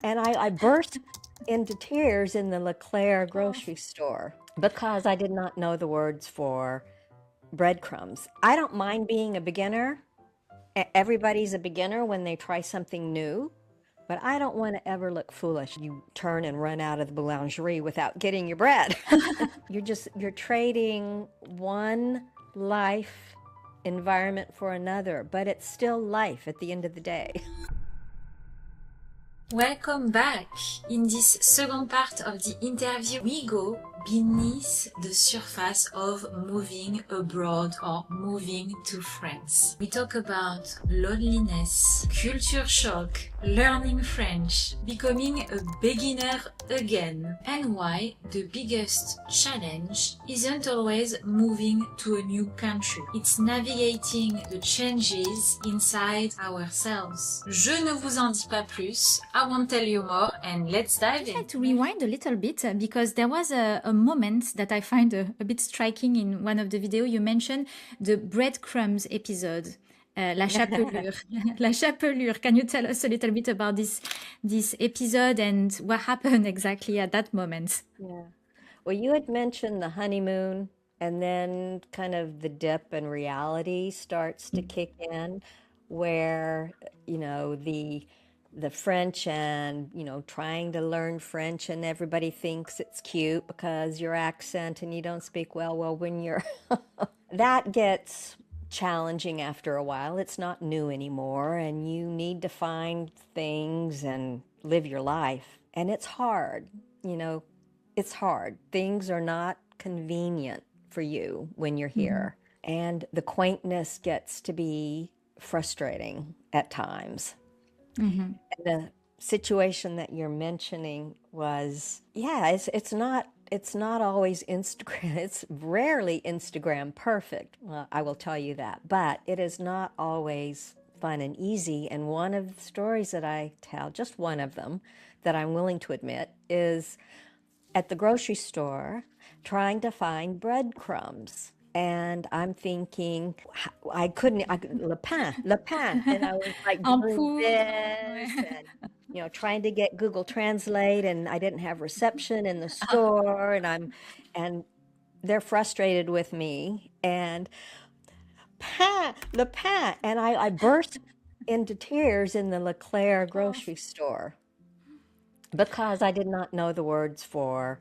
And I burst into tears in the Leclerc grocery store because I did not know the words for breadcrumbs. I don't mind being a beginner. Everybody's a beginner when they try something new, but I don't want to ever look foolish. You turn and run out of the boulangerie without getting your bread. You're trading one life environment for another, but it's still life at the end of the day. Welcome back. In this second part of the interview, we go beneath the surface of moving abroad or moving to France. We talk about loneliness, culture shock, learning French, becoming a beginner again, and why the biggest challenge isn't always moving to a new country. It's navigating the changes inside ourselves. Je ne vous en dis pas plus. I won't tell you more, and let's dive in. I'd like to rewind a little bit because there was a moment that I find a bit striking in one of the videos. You mentioned the breadcrumbs episode. La chapelure. La chapelure. Can you tell us a little bit about this episode and what happened exactly at that moment? Yeah. Well, you had mentioned the honeymoon, and then kind of the dip in reality starts to kick in, where, the French and, trying to learn French, and everybody thinks it's cute because your accent and you don't speak well. Well, when you're, that gets challenging after a while. It's not new anymore, and you need to find things and live your life. And it's hard, it's hard. Things are not convenient for you when you're here. And the quaintness gets to be frustrating at times. And the situation that you're mentioning was, it's not always Instagram. It's rarely Instagram perfect. Well, I will tell you that, but it is not always fun and easy. And one of the stories that I tell, just one of them that I'm willing to admit, is at the grocery store trying to find breadcrumbs. And I'm thinking, le pain, and I was like doing this and, trying to get Google Translate, and I didn't have reception in the store, and they're frustrated with me, and le pain, and I burst into tears in the Leclerc grocery store because I did not know the words for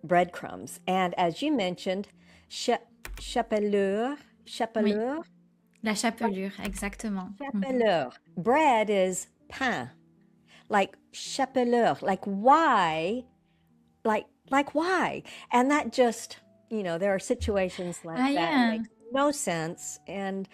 breadcrumbs. And as you mentioned, chapelure. Oui. La chapelure, exactement. Chapelure. Bread is pain. Like chapelure. Like why? Like why? And that just, there are situations like that. Yeah. It makes no sense. And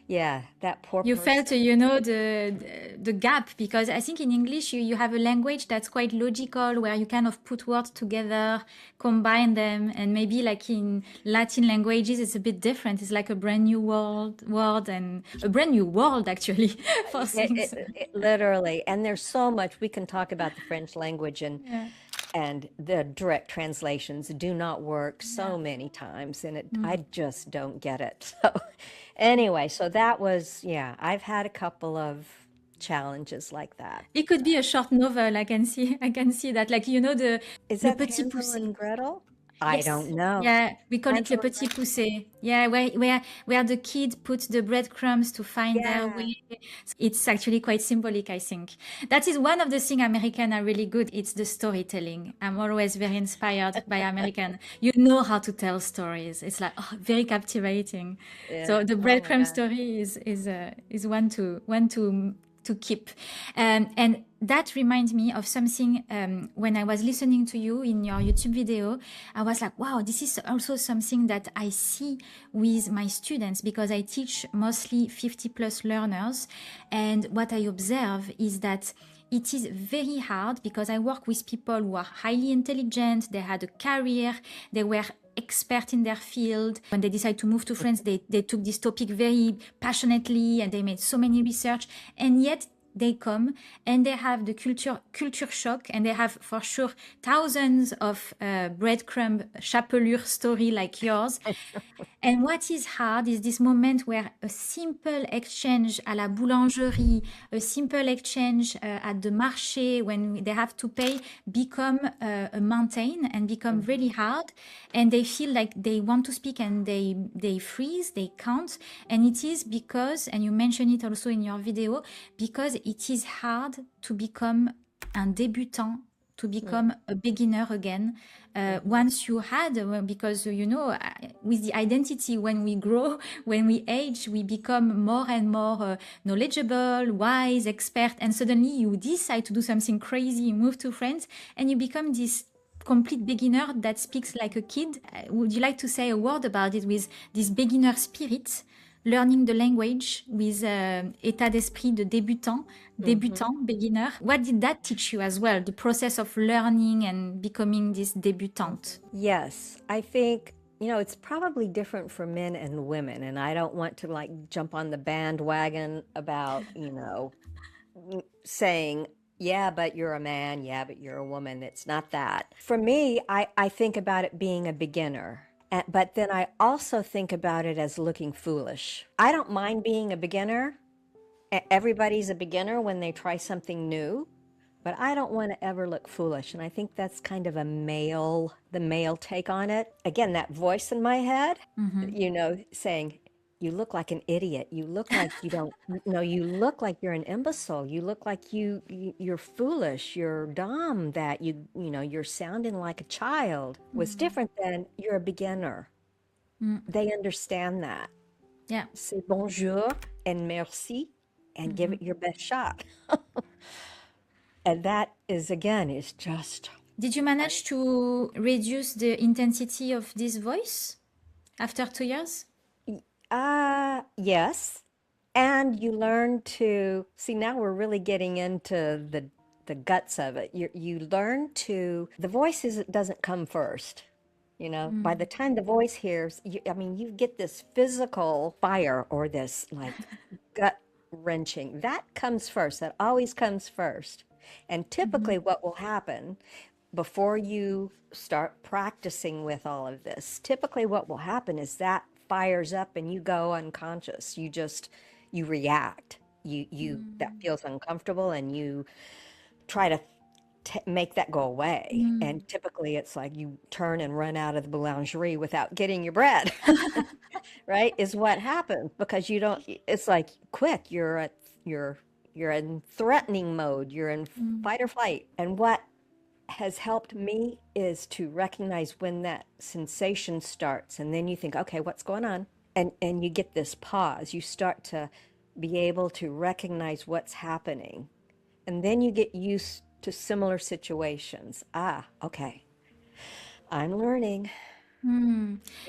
yeah, that poor You person. felt, the gap, because I think in English you have a language that's quite logical, where you kind of put words together, combine them, and maybe like in Latin languages it's a bit different. It's like a brand new word and a brand new world actually for things. Literally. And there's so much we can talk about the French language, and the direct translations do not work so many times, and I just don't get it. So anyway, so that was, I've had a couple of challenges like that. It could be a short novel. I can see that. Like, Is Le that Petit Hansel Poussé. and Gretel? I Yes. don't know. Yeah, we call it Hansel Le and Petit Poussé. Yeah, where the kid puts the breadcrumbs to find their Yeah. way. It's actually quite symbolic, I think. That is one of the things Americans are really good. It's the storytelling. I'm always very inspired by American. You know how to tell stories. It's like very captivating. So the Oh my breadcrumb God. story is one to keep. And that reminds me of something when I was listening to you in your YouTube video. I was like, wow, this is also something that I see with my students, because I teach mostly 50 plus learners. And what I observe is that it is very hard, because I work with people who are highly intelligent, they had a career, they were expert in their field. When they decided to move to France, they took this topic very passionately and they made so many research. And yet they come and they have the culture shock, and they have for sure thousands of breadcrumb chapelure story like yours. And what is hard is this moment where a simple exchange à la boulangerie, a simple exchange at the marché when they have to pay become a mountain and become really hard, and they feel like they want to speak and they freeze, they can't. And it is because, and you mentioned it also in your video, because it is hard to become un débutant, to become a beginner again. Once you had, because with the identity, when we grow, when we age, we become more and more knowledgeable, wise, expert, and suddenly you decide to do something crazy, you move to France, and you become this complete beginner that speaks like a kid. Would you like to say a word about it, with this beginner spirit, learning the language with état d'esprit de débutant, beginner? What did that teach you as well, the process of learning and becoming this débutante? Yes, I think, it's probably different for men and women, and I don't want to like jump on the bandwagon about, saying, yeah, but you're a man, yeah, but you're a woman. It's not that. For me, I think about it being a beginner. But then I also think about it as looking foolish. I don't mind being a beginner. Everybody's a beginner when they try something new, but I don't want to ever look foolish. And I think that's kind of the male take on it. Again, that voice in my head, saying, you look like an idiot. You look like you don't, you look like you're an imbecile. You look like you're foolish. You're dumb, that you're sounding like a child, was different than you're a beginner. They understand that. Yeah. Say bonjour and merci and give it your best shot. And that is just. Did you manage to reduce the intensity of this voice after 2 years? Yes. And you learn to see, now we're really getting into the guts of it. You learn to, the voice doesn't come first. By the time the voice hears, you get this physical fire or this like gut wrenching. That comes first. That always comes first. And typically what will happen before you start practicing with all of this, typically what will happen is that fires up and you go unconscious. You react. That feels uncomfortable and you try to make that go away. And typically it's like you turn and run out of the boulangerie without getting your bread, right? Is what happens, because it's like, quick, you're in threatening mode, you're in fight or flight. And what has helped me is to recognize when that sensation starts, and then you think, okay, what's going on? And you get this pause. You start to be able to recognize what's happening. And then you get used to similar situations. Okay. I'm learning.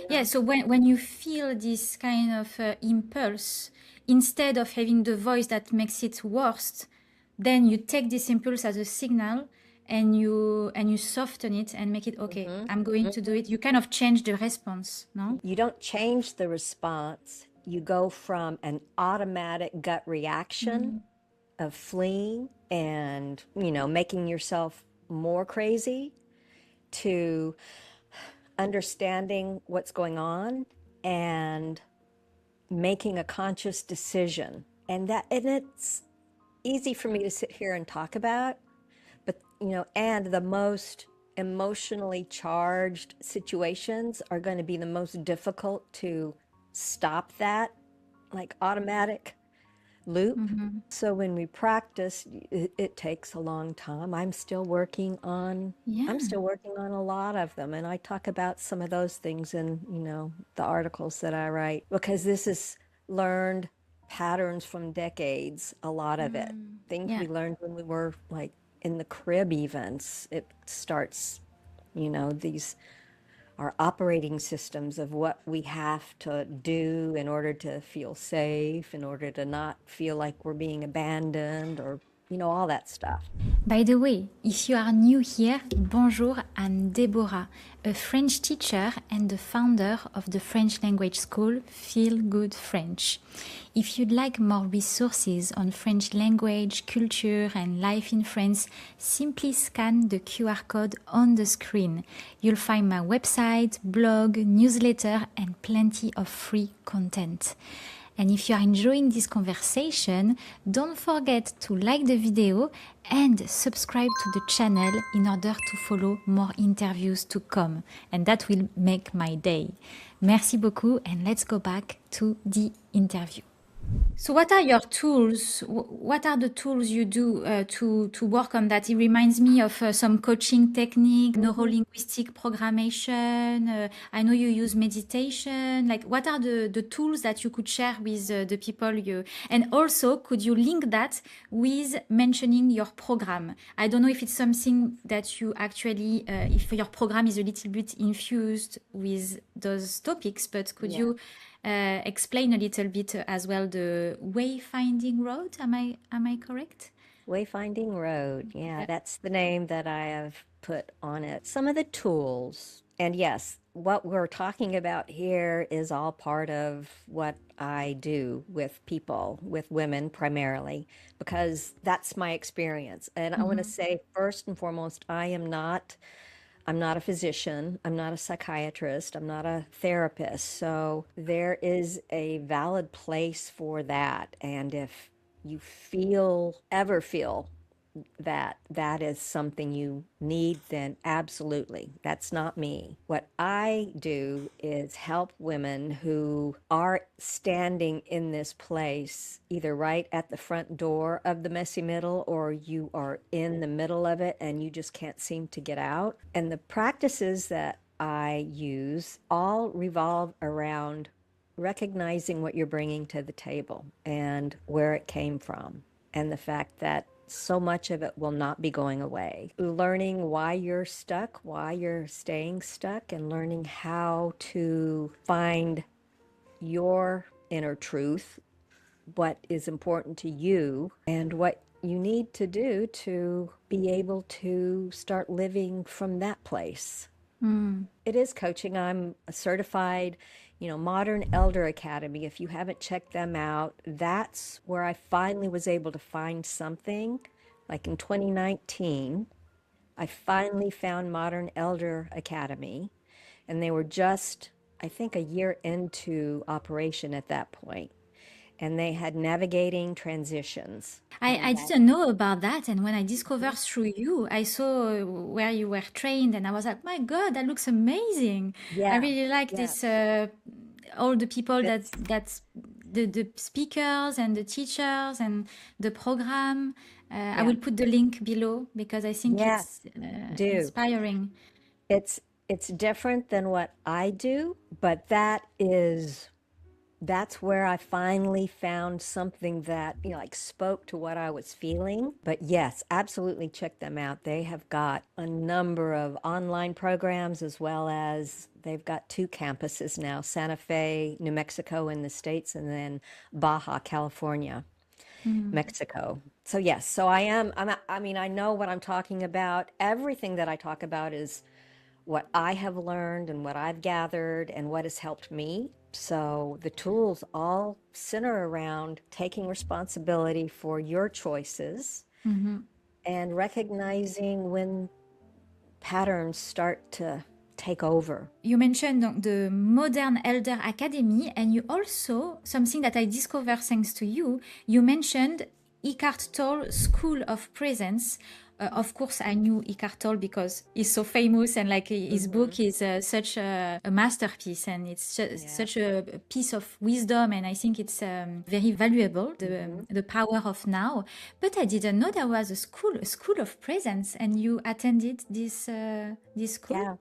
Yeah, so when you feel this kind of impulse, instead of having the voice that makes it worse, then you take this impulse as a signal and you soften it and make it okay. I'm going to do it. You kind of change the response, no? You don't change the response. You go from an automatic gut reaction of fleeing and, making yourself more crazy, to understanding what's going on and making a conscious decision. And it's easy for me to sit here and talk about, but, and the most emotionally charged situations are going to be the most difficult to stop that, like, automatic loop. So when we practice, it takes a long time. I'm still working on a lot of them, and I talk about some of those things in the articles that I write, because this is learned patterns from decades, a lot of it, things we learned when we were like in the crib. Events, it starts, these our operating systems of what we have to do in order to feel safe, in order to not feel like we're being abandoned or all that stuff. By the way, if you are new here, bonjour, I'm Deborah, a French teacher and the founder of the French language school Feel Good French. If you'd like more resources on French language, culture, and life in France, simply scan the QR code on the screen. You'll find my website, blog, newsletter, and plenty of free content. And if you are enjoying this conversation, don't forget to like the video and subscribe to the channel in order to follow more interviews to come. And that will make my day. Merci beaucoup, and let's go back to the interview. So what are your tools? What are the tools you do to work on that? It reminds me of some coaching technique, neuro-linguistic programmation. I know you use meditation. Like, what are the tools that you could share with the people you... And also, could you link that with mentioning your program? I don't know if it's something that you actually, if your program is a little bit infused with those topics, but could you explain a little bit as well the Wayfinding Road? Am I correct? Wayfinding Road. Yeah, that's the name that I have put on it. Some of the tools, and yes, what we're talking about here is all part of what I do with people, with women primarily, because that's my experience. And I want to say, first and foremost, I'm not a physician. I'm not a psychiatrist. I'm not a therapist. So there is a valid place for that. And if you ever feel that that is something you need, then absolutely. That's not me. What I do is help women who are standing in this place, either right at the front door of the messy middle, or you are in the middle of it and you just can't seem to get out. And the practices that I use all revolve around recognizing what you're bringing to the table and where it came from, and the fact that so much of it will not be going away. Learning why you're stuck, why you're staying stuck, and learning how to find your inner truth, what is important to you, and what you need to do to be able to start living from that place. It is coaching. I'm a certified, Modern Elder Academy. If you haven't checked them out, that's where I finally was able to find something. Like in 2019, I finally found Modern Elder Academy, and they were just, I think, a year into operation at that point. And they had navigating transitions. I didn't know about that, and when I discovered through you, I saw where you were trained, and I was like, my God, that looks amazing. I Yeah, really like yeah. this, all the people It's, that's the speakers and the teachers and the program. I yeah, will put the link below because I think yeah, it's do. inspiring. It's different than what I do, but that's where I finally found something that, like spoke to what I was feeling. But yes, absolutely check them out. They have got a number of online programs, as well as they've got 2 campuses now, Santa Fe, New Mexico in the States, and then Baja, California, Mexico. So yes, so I mean, I know what I'm talking about. Everything that I talk about is what I have learned and what I've gathered and what has helped me. So the tools all center around taking responsibility for your choices and recognizing when patterns start to take over. You mentioned the Modern Elder Academy, and you also, something that I discovered thanks to you, you mentioned Eckhart Tolle School of Presence. Of course, I knew Eckhart Tolle because he's so famous, and like his book is such a masterpiece, and it's such a piece of wisdom, and I think it's very valuable, the power of now. But I didn't know there was a school of presence, and you attended this school. Yeah.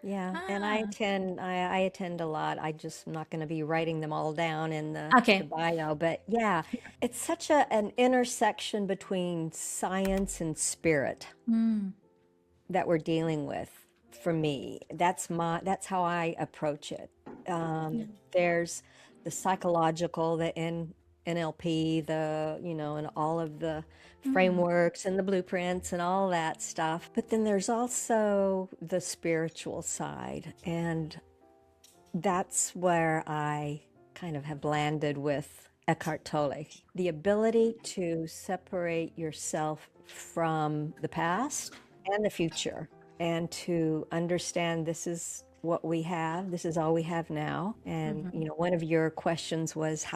Yeah, and I attend a lot. I just am not going to be writing them all down in the Okay. bio, but yeah, it's such an intersection between science and spirit that we're dealing with. For me, that's how I approach it. There's the psychological, the NLP, and all of the frameworks and the blueprints and all that stuff. But then there's also the spiritual side. And that's where I kind of have landed with Eckhart Tolle. The ability to separate yourself from the past and the future, and to understand this is what we have, this is all we have now. And one of your questions was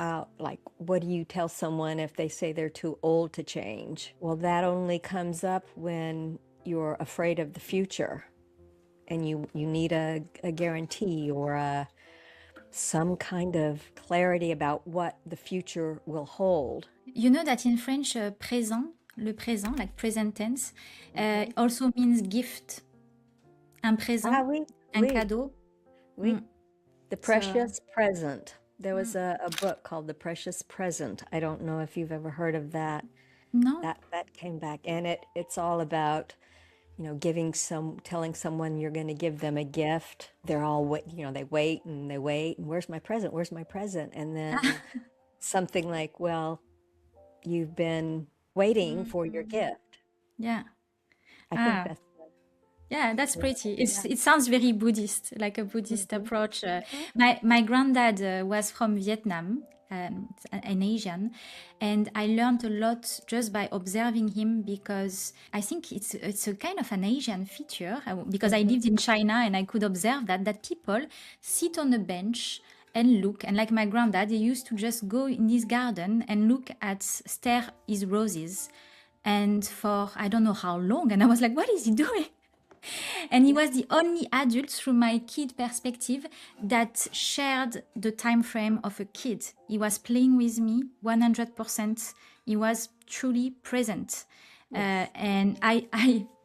what do you tell someone if they say they're too old to change? Well, that only comes up when you're afraid of the future and you need a guarantee or some kind of clarity about what the future will hold. You know that in French, présent, le présent, like present tense, also means gift. Un présent, Oui, un oui, cadeau. oui. Mm. The Precious Present. There was a book called The Precious Present. I don't know if you've ever heard of that. No? That came back, and it's all about, telling someone you're going to give them a gift. They're all they wait and they wait, and where's my present? Where's my present? And then something like, well, you've been waiting for your gift. Yeah. I think that's Yeah, that's pretty. It sounds very Buddhist, like a Buddhist approach. My granddad was from Vietnam, an Asian, and I learned a lot just by observing him, because I think it's a kind of an Asian feature, because I lived in China and I could observe that people sit on a bench and look, and like my granddad, he used to just go in his garden and stare his roses, and for I don't know how long, and I was like, what is he doing? And he was the only adult, through my kid perspective, that shared the time frame of a kid. He was playing with me 100%. He was truly present. And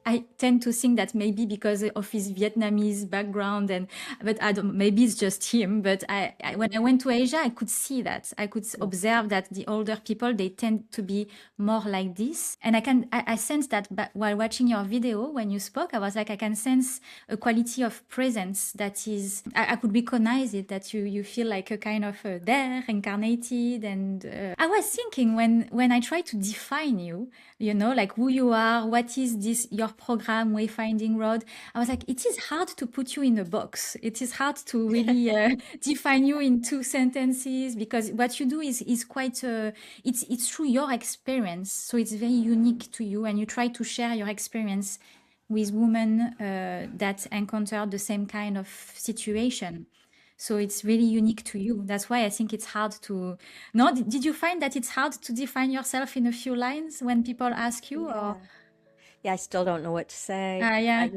I tend to think that maybe because of his Vietnamese background, but I don't. Maybe it's just him. But when I went to Asia, I could see that. I could observe that the older people, they tend to be more like this. And I sense that while watching your video when you spoke, I was like, I can sense a quality of presence that is. I could recognize it, that you feel like a kind of there, incarnated. And I was thinking when I try to define you, like who you are, what is this your program, Wayfinding Road, I was like, it is hard to put you in a box. It is hard to really define you in 2 sentences, because what you do is quite it's through your experience, so it's very unique to you, and you try to share your experience with women that encounter the same kind of situation. So it's really unique to you. That's why I think it's hard to. No, did you find that it's hard to define yourself in a few lines when people ask you? Or Yeah, I still don't know what to say. yeah.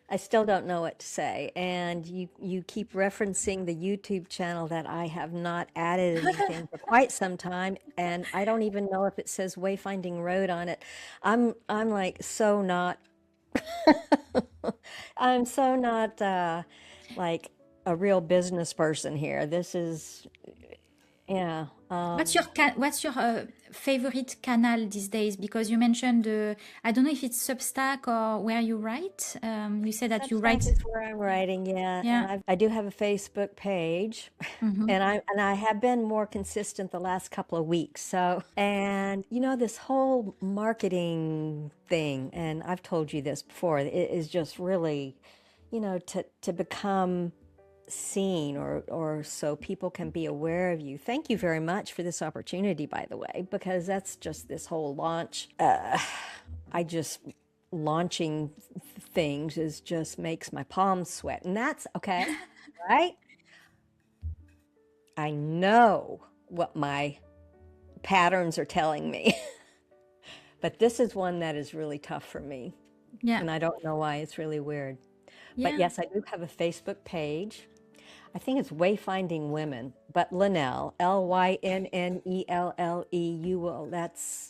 I still don't know what to say. And you keep referencing the YouTube channel that I have not added anything for quite some time, and I don't even know if it says Wayfinding Road on it. I'm like so not. I'm so not like a real business person here. This is, yeah. What's your favorite canal these days? Because you mentioned I don't know if it's Substack or where you write. You said that you Substack write. is where I'm writing, yeah. Yeah. And I do have a Facebook page, and I have been more consistent the last couple of weeks. So, and this whole marketing thing, and I've told you this before, it is just really, to become seen or so people can be aware of you. Thank you very much for this opportunity, by the way, because that's just this whole launch. Launching things just makes my palms sweat, and that's okay, right? I know what my patterns are telling me, but this is one that is really tough for me. Yeah. And I don't know why. It's really weird. But yes, I do have a Facebook page. I think it's Wayfinding Women, but Lynnelle, Lynnelle.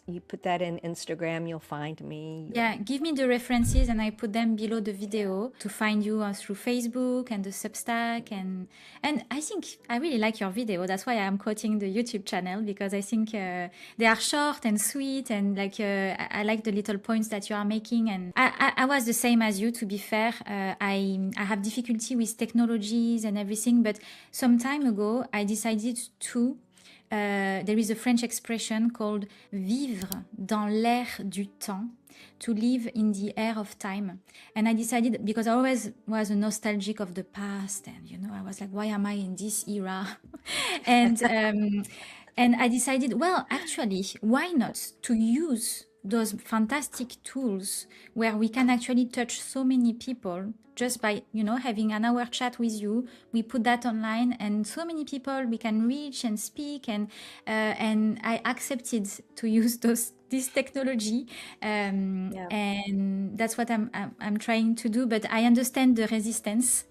You put that in Instagram, you'll find me. Yeah, give me the references and I put them below the video to find you through Facebook and the Substack, and I think I really like your video. That's why I'm quoting the YouTube channel, because I think they are short and sweet, and like I like the little points that you are making. And I was the same as you, to be fair. I have difficulty with technologies and everything, but some time ago I decided to there is a French expression called vivre dans l'air du temps, to live in the air of time. And I decided, because I always was a nostalgic of the past, and I was like, why am I in this era? and and I decided, well, actually, why not to use those fantastic tools where we can actually touch so many people just by having an hour chat with you. We put that online, and so many people we can reach and speak, and I accepted to use this technology, Yeah. and that's what I'm trying to do. But I understand the resistance,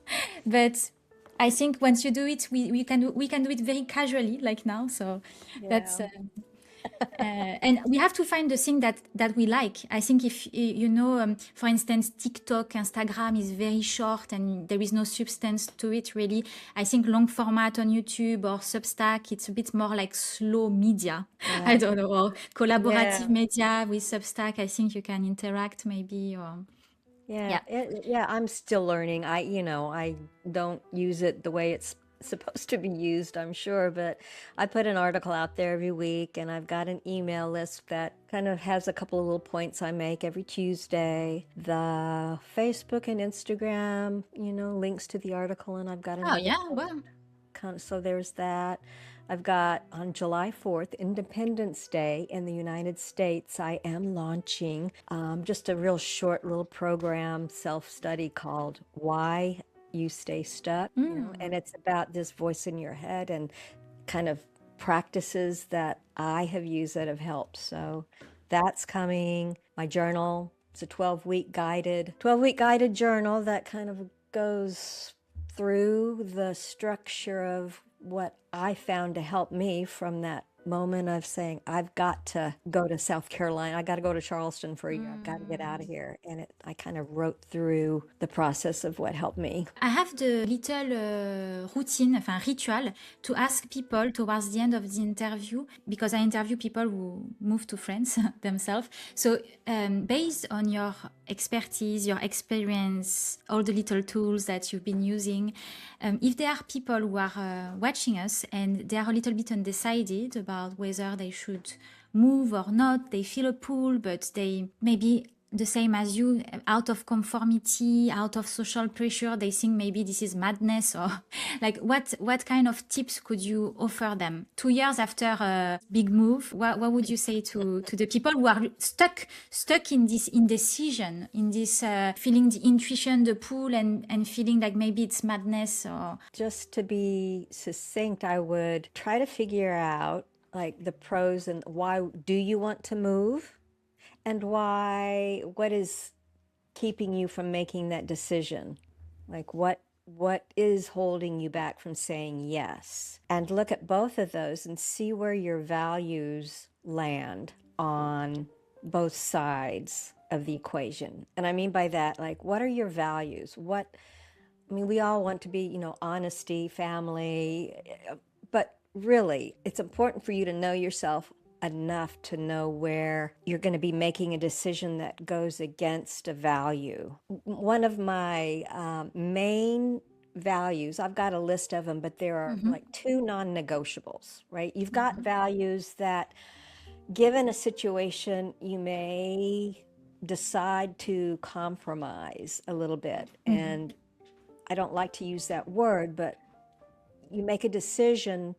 but I think once you do it, we can do it very casually, like now. So that's Yeah. and we have to find the thing that we like. I think if for instance, TikTok, Instagram is very short and there is no substance to it really. I think long format on YouTube or Substack, it's a bit more like slow media. I Yeah. don't know, or collaborative Yeah. media with Substack. I think you can interact maybe, or Yeah, yeah. yeah, I'm still learning. I don't use it the way it's supposed to be used, I'm sure, but I put an article out there every week, and I've got an email list that kind of has a couple of little points I make every Tuesday. The Facebook and Instagram, links to the article, and I've got Oh another yeah, post. well, So there's that. I've got on July 4th, Independence Day in the United States, I am launching just a real short little program, self-study called Why You Stay Stuck, and it's about this voice in your head and kind of practices that I have used that have helped. So that's coming. My journal, it's a 12-week guided journal that kind of goes through the structure of what I found to help me from that moment of saying, I've got to go to South Carolina. I got to go to Charleston for a year. I've got to get out of here. And I kind of wrote through the process of what helped me. I have the little routine, enfin ritual, to ask people towards the end of the interview, because I interview people who move to France themselves. So based on your expertise, your experience, all the little tools that you've been using, if there are people who are watching us and they are a little bit undecided about whether they should move or not, they feel a pull, but they maybe the same as you, out of conformity, out of social pressure, they think maybe this is madness, or like what kind of tips could you offer them 2 years after a big move? What would you say to the people who are stuck in this indecision, in this feeling the intuition, the pull, and feeling like maybe it's madness? Or Just to be succinct, I would try to figure out like the pros and why do you want to move? And what is keeping you from making that decision? Like what is holding you back from saying yes? And look at both of those and see where your values land on both sides of the equation. And I mean by that, like, what are your values? We all want to be, honesty, family, but really, it's important for you to know yourself enough to know where you're going to be making a decision that goes against a value. One of my main values, I've got a list of them, but there are like two non-negotiables, right? You've got values that, given a situation, you may decide to compromise a little bit. And I don't like to use that word, but you make a decision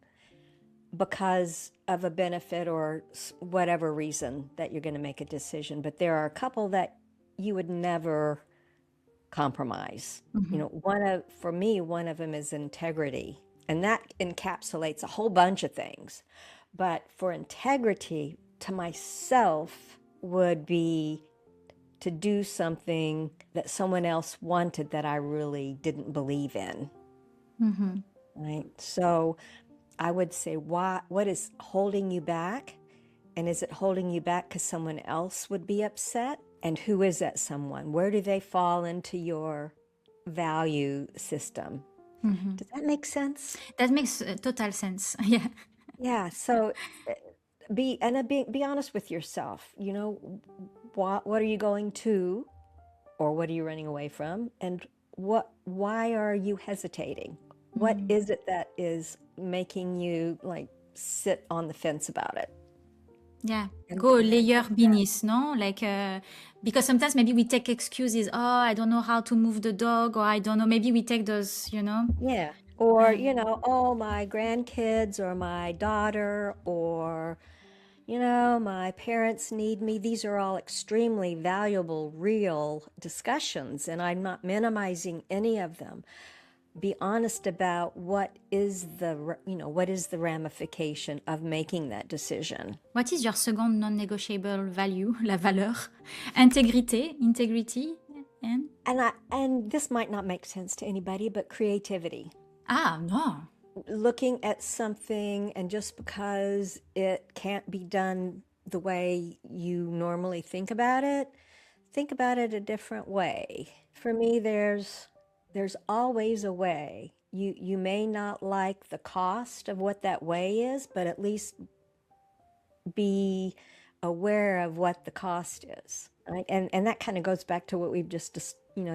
because of a benefit or whatever reason that you're going to make a decision. But there are a couple that you would never compromise. For me, one of them is integrity, and that encapsulates a whole bunch of things. But for integrity to myself would be to do something that someone else wanted that I really didn't believe in. Right? So I would say, what is holding you back? And is it holding you back because someone else would be upset? And who is that someone? Where do they fall into your value system? Does that make sense? that makes total sense. Yeah. Yeah. So be honest with yourself. What are you going to, or what are you running away from? And why are you hesitating? What is it that is making you like sit on the fence about it. Yeah, go a layer beneath, no? Like, because sometimes maybe we take excuses. Oh, I don't know how to move the dog, or I don't know. Maybe we take those, you know. Yeah. Or, oh, my grandkids or my daughter or, my parents need me. These are all extremely valuable, real discussions, and I'm not minimizing any of them. Be honest about what is the ramification of making that decision. What is your second non-negotiable value, la valeur? Integrity, and And this might not make sense to anybody, but creativity. no. Looking at something, and just because it can't be done the way you normally think about it a different way. For me, there's always a way. You may not like the cost of what that way is, but at least be aware of what the cost is. Right? And that kind of goes back to what we've just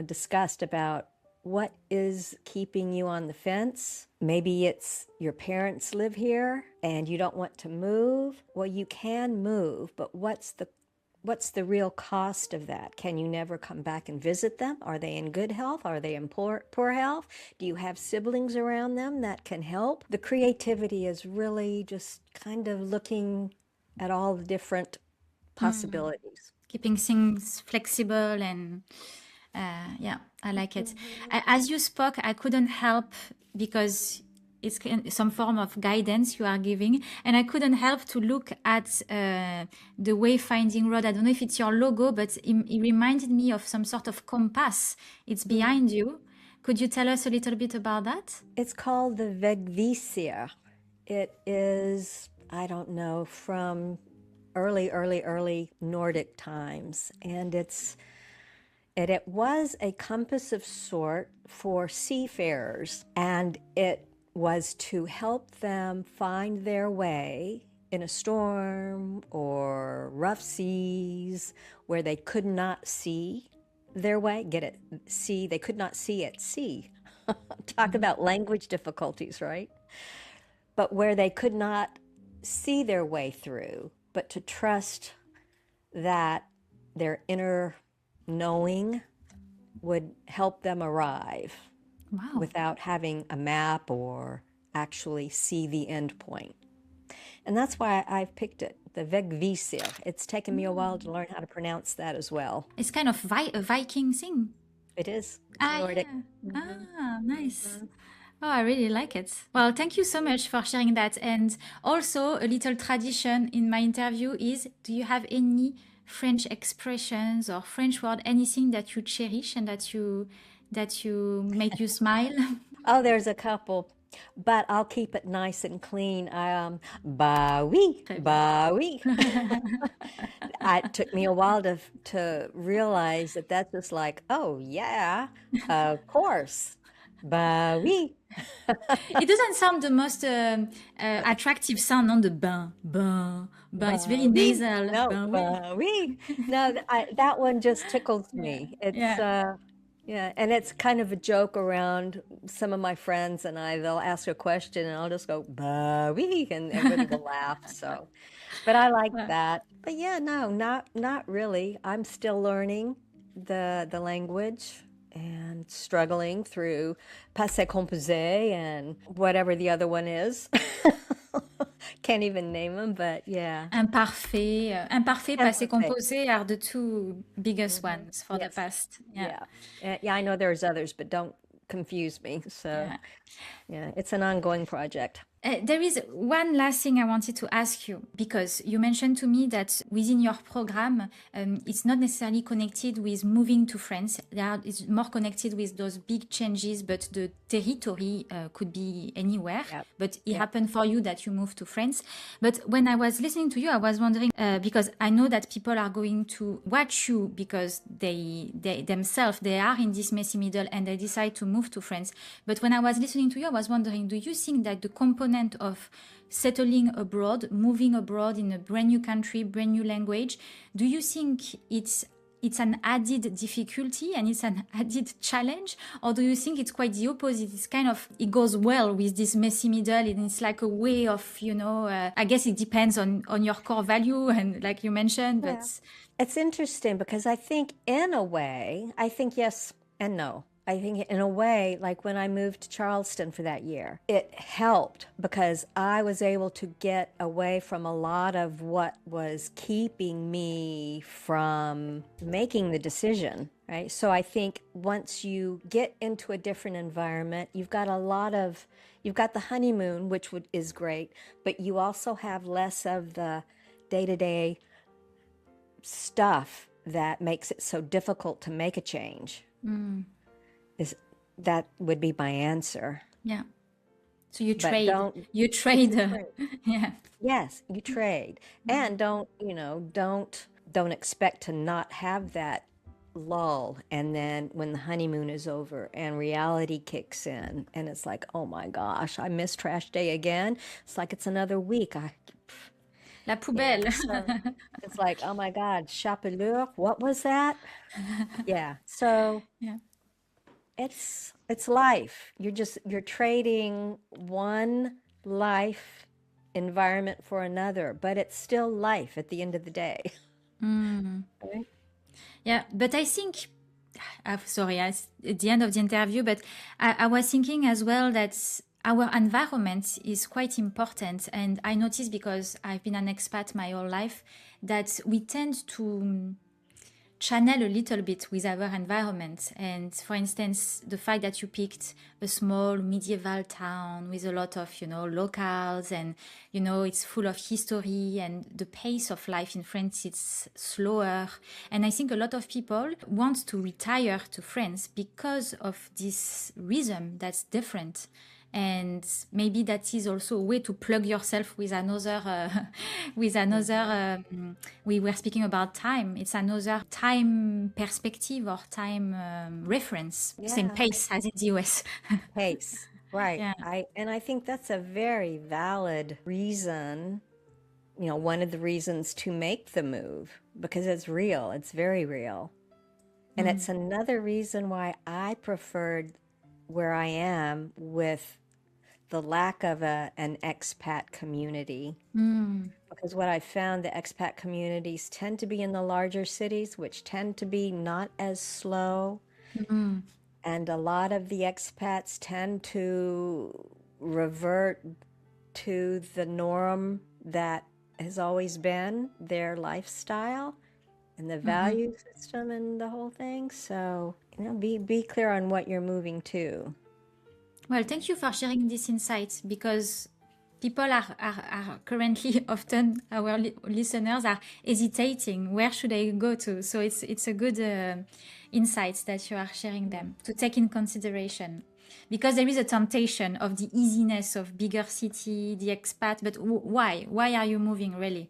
discussed about what is keeping you on the fence. Maybe it's your parents live here and you don't want to move. Well, you can move, but what's the real cost of that? Can you never come back and visit them? Are they in good health? Are they in poor health? Do you have siblings around them that can help? The creativity is really just kind of looking at all the different possibilities. Keeping things flexible and yeah, I like it. As you spoke, I couldn't help because it's some form of guidance you are giving, and I couldn't help to look at the Wayfinding rod. I don't know if it's your logo, but it reminded me of some sort of compass. It's behind you. Could you tell us a little bit about that? It's called the Vegvisir. It is, I don't know, from early Nordic times, and it was a compass of sort for seafarers, and it was to help them find their way in a storm or rough seas where they could not see their way. They could not see at sea. Talk about language difficulties, right? But where they could not see their way through, but to trust that their inner knowing would help them arrive. Wow. Without having a map or actually see the end point. And that's why I've picked it, the Vegvisir. It's taken me a while to learn how to pronounce that as well. It's kind of a Viking thing. It is. It's Nordic. Yeah. Nice. Oh, I really like it. Well, thank you so much for sharing that. And also, a little tradition in my interview is, do you have any French expressions or French word, anything that you cherish and that you make you smile? Oh, there's a couple, but I'll keep it nice and clean. Bah oui, bah oui. It took me a while to realize that that's just like, oh yeah, of course, bah oui. It doesn't sound the most attractive sound on the bain. It's very nasal. No, Bain, oui. bah oui. No, that one just tickles me. It's yeah, and it's kind of a joke around some of my friends and they'll ask a question and I'll just go, bah oui, and everybody will laugh. So, but I like that. But yeah, no, not really. I'm still learning the language and struggling through passé composé and whatever the other one is. Can't even name them, but yeah. Imparfait, passé, Imparfait. composé are the two biggest ones for the Yes. past. Yeah. Yeah, I know there's others, but don't confuse me. So, yeah, it's an ongoing project. There is one last thing I wanted to ask you, because you mentioned to me that within your program, it's not necessarily connected with moving to France. It's more connected with those big changes, but the territory could be anywhere. Yep. But it happened for you that you moved to France. But when I was listening to you, I was wondering, because I know that people are going to watch you because they themselves, they are in this messy middle and they decide to move to France. But when I was listening to you, I was wondering, do you think that the component of settling abroad, moving abroad in a brand new country, brand new language, do you think it's it's an added difficulty and it's an added challenge, or do you think it's quite the opposite? It's kind of, it goes well with this messy middle, and it's like a way of, I guess it depends on your core value and like you mentioned, but Yeah. It's interesting because I think in a way, I think yes and no. I think in a way, like when I moved to Charleston for that year, it helped because I was able to get away from a lot of what was keeping me from making the decision, right? So I think once you get into a different environment, you've got the honeymoon, which is great, but you also have less of the day-to-day stuff that makes it so difficult to make a change. Is that would be my answer. yeah. So you But trade, don't you trade, trade. yeah. Yes, you trade. And don't expect to not have that lull, and then when the honeymoon is over and reality kicks in and it's like, oh my gosh, I missed trash day again. It's like it's another week. La poubelle. So it's like, oh my God, chapelure, what was that? Yeah. So Yeah. it's life. You're trading one life environment for another, but it's still life at the end of the day. Right? Yeah, but I think, sorry, at the end of the interview, but I was thinking as well that our environment is quite important. And I noticed, because I've been an expat my whole life, that we tend to channel a little bit with our environment. And for instance, the fact that you picked a small medieval town with a lot of, locals, and, it's full of history, and the pace of life in France is slower. And I think a lot of people want to retire to France because of this rhythm that's different. And maybe that is also a way to plug yourself with another, we were speaking about time. It's another time perspective or time reference, same Yeah. pace as in the US. Pace. Right. Yeah. I think that's a very valid reason, one of the reasons to make the move, because it's real. It's very real. And it's another reason why I preferred where I am with the lack of an expat community. Because what I found, the expat communities tend to be in the larger cities, which tend to be not as slow. And a lot of the expats tend to revert to the norm that has always been their lifestyle and the value system and the whole thing. So, be clear on what you're moving to. Well, thank you for sharing this insight, because people are currently, often our listeners are hesitating. Where should I go to? So it's a good insight that you are sharing them to take in consideration. Because there is a temptation of the easiness of bigger city, the expat, but why? Why are you moving, really?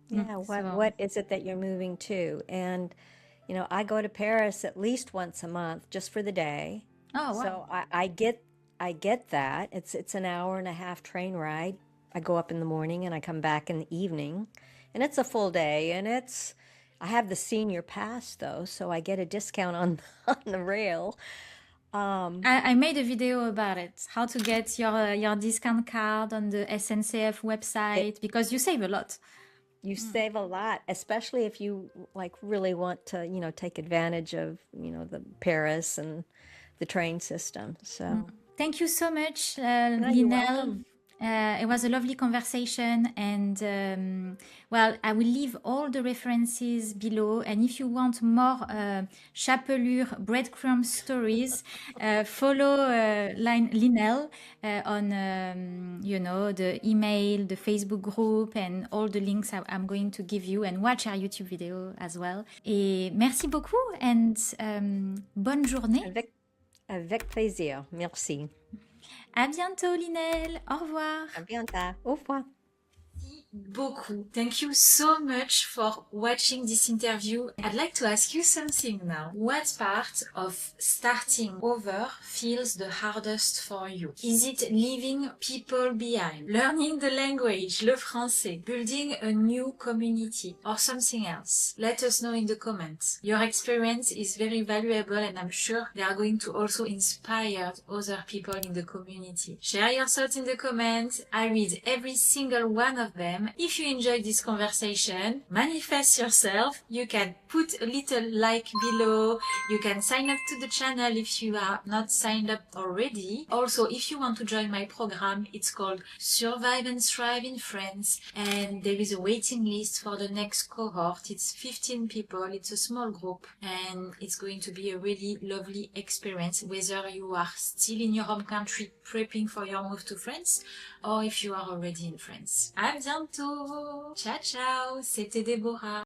Yeah, what is it that you're moving to? And, I go to Paris at least once a month just for the day. Oh, wow. So I get that. It's an hour and a half train ride. I go up in the morning and I come back in the evening, and it's a full day. And I have the senior pass though, so I get a discount on the rail. I made a video about it, how to get your discount card on the SNCF website, because you save a lot. You save a lot, especially if you really want to, take advantage of, the Paris and the train system. So Thank you so much, you're Lynnelle. welcome. It was a lovely conversation, and I will leave all the references below. And if you want more chapelure breadcrumbs stories, follow Lynnelle on the email, the Facebook group, and all the links I'm going to give you, and watch our YouTube video as well. Et merci beaucoup, and bonne journée. Avec plaisir. Merci. À bientôt, Lynnelle. Au revoir. À bientôt. Au revoir. beaucoup. Thank you so much for watching this interview. I'd like to ask you something now. What part of starting over feels the hardest for you? Is it leaving people behind, learning the language, le français, building a new community, or something else? Let us know in the comments. Your experience is very valuable and I'm sure they are going to also inspire other people in the community. Share your thoughts in the comments. I read every single one of them. If you enjoyed this conversation, manifest yourself. You can put a little like below. You can sign up to the channel if you are not signed up already. Also, if you want to join my program, it's called Survive and Thrive in France, and there is a waiting list for the next cohort. It's 15 people. It's a small group and it's going to be a really lovely experience, whether you are still in your home country prepping for your move to France or if you are already in France. À bientôt! Ciao ciao! C'était Déborah.